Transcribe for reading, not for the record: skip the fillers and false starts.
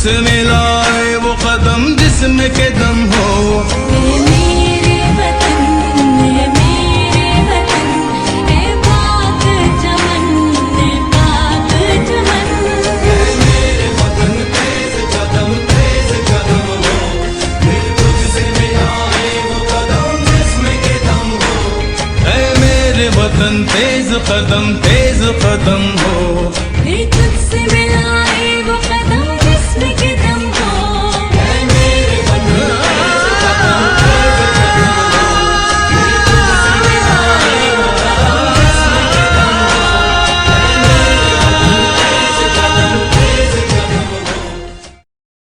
तुझसे मिलाए वो कदम जिसमें के दम हो। मेरे वतन, मेरे वतन, ए पाक चमन, ए पाक चमन। मेरे वतन तेज कदम हो, फिर तुझसे मिलाए वो कदम जिसमें के दम हो। ऐ मेरे वतन तेज कदम